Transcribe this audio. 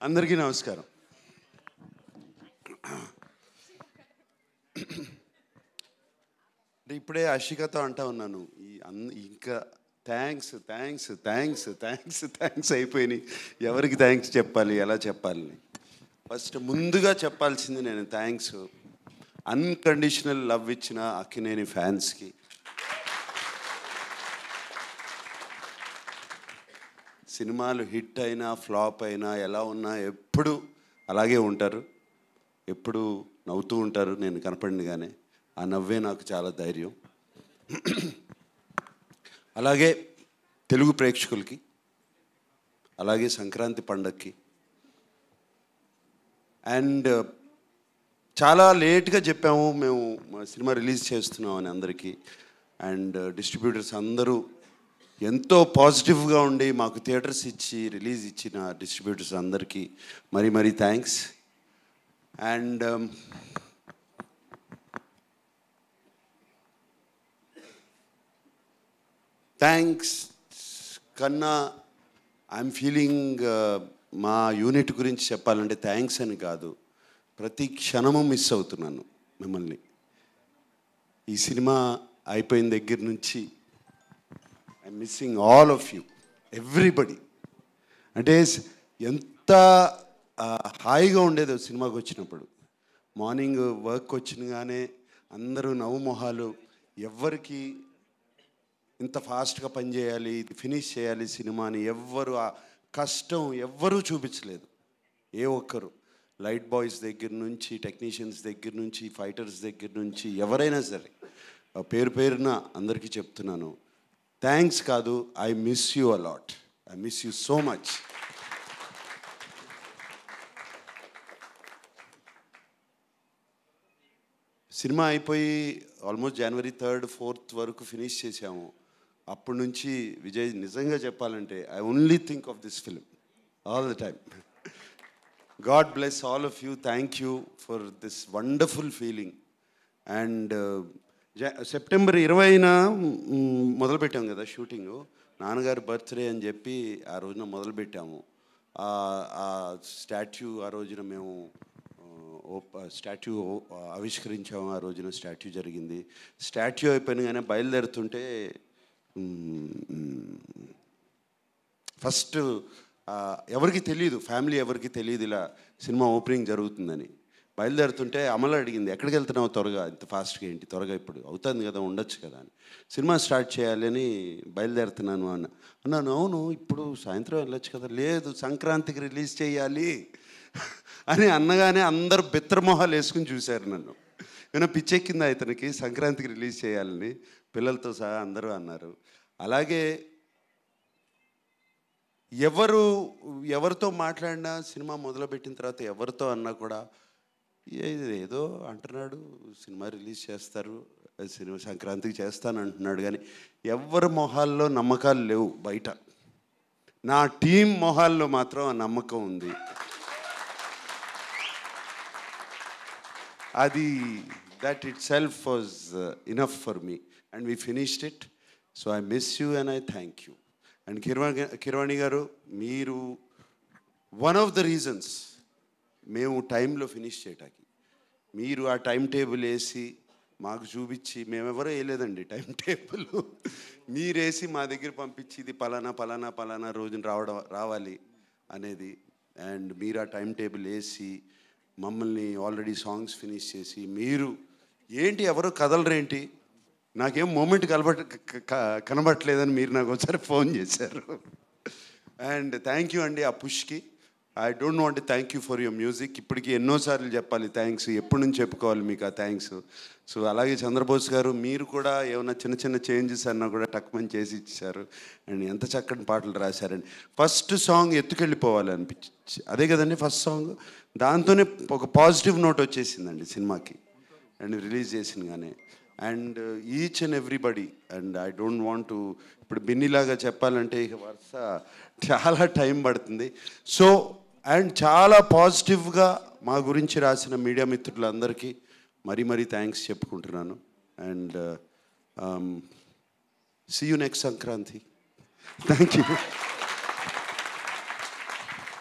అందరికీ నమస్కారం. ఇప్పుడే అషికతో అంటా ఉన్నాను, ఇంకా thanks thanks thanks thanks thanks అయిపోయినాయి. ఎవరికి థ్యాంక్స్ చెప్పాలి, ఎలా చెప్పాలి? ఫస్ట్ ముందుగా చెప్పాల్సింది నేను థ్యాంక్స్ అన్కండిషనల్ లవ్ ఇచ్చిన అక్కినేని ఫ్యాన్స్కి. సినిమాలు హిట్ అయినా ఫ్లాప్ అయినా ఎలా ఉన్నా ఎప్పుడు అలాగే ఉంటారు, ఎప్పుడు నవ్వుతూ ఉంటారు. నేను కనపడినగానే ఆ నవ్వే నాకు చాలా ధైర్యం. అలాగే తెలుగు ప్రేక్షకులకి, అలాగే సంక్రాంతి పండగకి. అండ్ చాలా లేట్గా చెప్పాము మేము సినిమా రిలీజ్ చేస్తున్నామని అందరికీ. అండ్ డిస్ట్రిబ్యూటర్స్ అందరూ ఎంతో పాజిటివ్గా ఉండి మాకు థియేటర్స్ ఇచ్చి రిలీజ్ ఇచ్చిన డిస్ట్రిబ్యూటర్స్ అందరికీ మరీ థ్యాంక్స్. అండ్ థ్యాంక్స్ కన్నా ఐఎమ్ ఫీలింగ్ మా యూనిట్ గురించి చెప్పాలంటే థ్యాంక్స్ అని కాదు, ప్రతి క్షణము మిస్ అవుతున్నాను మిమ్మల్ని. ఈ సినిమా అయిపోయిన దగ్గర నుంచి I'm missing all of you, everybody. అంటే ఎంత హాయిగా ఉండేదో సినిమాకి వచ్చినప్పుడు. మార్నింగ్ వర్క్ వచ్చినగానే అందరూ నవ్వు మొహాలు, ఎవ్వరికి ఇంత ఫాస్ట్గా పనిచేయాలి, ఇది ఫినిష్ చేయాలి సినిమాని ఎవ్వరు ఆ కష్టం ఎవ్వరూ చూపించలేదు. ఏ ఒక్కరు, లైట్ బాయ్స్ దగ్గర నుంచి, టెక్నీషియన్స్ దగ్గర నుంచి, ఫైటర్స్ దగ్గర నుంచి ఎవరైనా సరే పేరు పేరున అందరికీ చెప్తున్నాను, థ్యాంక్స్ కాదు, I miss you a lot. I miss you so much. Cinema అయిపోయి ఆల్మోస్ట్ జనవరి 3rd 4th వరకు ఫినిష్ చేసాము. అప్పటి నుంచి విజయ్ నిజంగా చెప్పాలంటే I only think of this film all the time. God bless all of you. Thank you for this wonderful feeling. And September 20న మొదలుపెట్టాం కదా షూటింగు. నాన్నగారి బర్త్డే అని చెప్పి ఆ రోజున మొదలుపెట్టాము. ఆ స్టాట్యూ ఆ రోజున మేము స్టాట్యూ ఆవిష్కరించాము. ఆ రోజున స్టాట్యూ జరిగింది. స్టాట్యూ అయిపోయినగానే బయలుదేరుతుంటే ఫస్ట్ ఎవరికి తెలియదు, ఫ్యామిలీ ఎవరికి తెలియదు ఇలా సినిమా ఓపెనింగ్ జరుగుతుందని. బయలుదేరుతుంటే అమలు అడిగింది, ఎక్కడికి వెళ్తున్నావు త్వరగా, ఇంత ఫాస్ట్గా ఏంటి త్వరగా, ఇప్పుడు అవుతుంది కదా, ఉండొచ్చు కదా అని. సినిమా స్టార్ట్ చేయాలని బయలుదేరుతున్నాను అన్నాను. అవును, ఇప్పుడు సాయంత్రం వెళ్ళొచ్చు కదా. లేదు, సంక్రాంతికి రిలీజ్ చేయాలి అని అన్నగానే అందరూ బిత్రమొహాలు వేసుకుని చూశారు నన్ను. ఏమైనా పిచ్చెక్కిందా ఇతనికి, సంక్రాంతికి రిలీజ్ చేయాలని పిల్లలతో సహా అందరూ అన్నారు. అలాగే ఎవరితో మాట్లాడినా సినిమా మొదలుపెట్టిన తర్వాత ఎవరితో అన్నా కూడా ఏదో అంటున్నాడు, సినిమా రిలీజ్ చేస్తారు, సినిమా సంక్రాంతికి చేస్తాను అంటున్నాడు, కానీ ఎవరి మొహాల్లో నమ్మకాలు లేవు బయట. నా టీం మొహాల్లో మాత్రం ఆ నమ్మకం ఉంది. అది that itself was enough for me and we finished it. So I miss you and I thank you. And Keeravani గారు, మీరు వన్ ఆఫ్ ద రీజన్స్ మేము టైంలో ఫినిష్ చేయటానికి. మీరు ఆ టైం టేబుల్ వేసి మాకు చూపించి, మేమెవరో వేయలేదండి టైం టేబుల్, మీరేసి మా దగ్గర పంపించి ఇది పలానా రోజున రావాలి అనేది. అండ్ మీరు ఆ టైం టేబుల్ వేసి మమ్మల్ని ఆల్రెడీ సాంగ్స్ ఫినిష్ చేసి, మీరు ఏంటి ఎవరో కదలరేంటి, నాకేం మూమెంట్ కనబట్టలేదని మీరు నాకు ఒకసారి ఫోన్ చేశారు. అండ్ థ్యాంక్ యూ అండి ఆ పుష్కి. I don't want thank you for your music. ఇప్పటికీ ఎన్నోసార్లు చెప్పాలి థ్యాంక్స్, ఎప్పటి నుంచి చెప్పుకోవాలి మీకు ఆ థ్యాంక్స్. సో అలాగే చంద్రబోస్ గారు, మీరు కూడా ఏమైనా చిన్న చేంజెస్ అన్నా కూడా టక్మని చేసి ఇచ్చారు. అండ్ ఎంత చక్కటి పాటలు రాశారండి. ఫస్ట్ సాంగ్ ఎత్తుకెళ్ళిపోవాలి అనిపించి, అదే కదండి ఫస్ట్ సాంగ్. దాంతోనే ఒక పాజిటివ్ నోట్ వచ్చేసిందండి సినిమాకి అండ్ రిలీజ్ చేసినగానే. And each and everybody, and I don't want to ఇప్పుడు బిన్నీలాగా చెప్పాలంటే ఇక వరుస చాలా టైం పడుతుంది. సో అండ్ చాలా పాజిటివ్గా మా గురించి రాసిన మీడియా మిత్రులందరికీ మరీ థ్యాంక్స్ చెప్పుకుంటున్నాను. And see you next Sankranti. Thank you.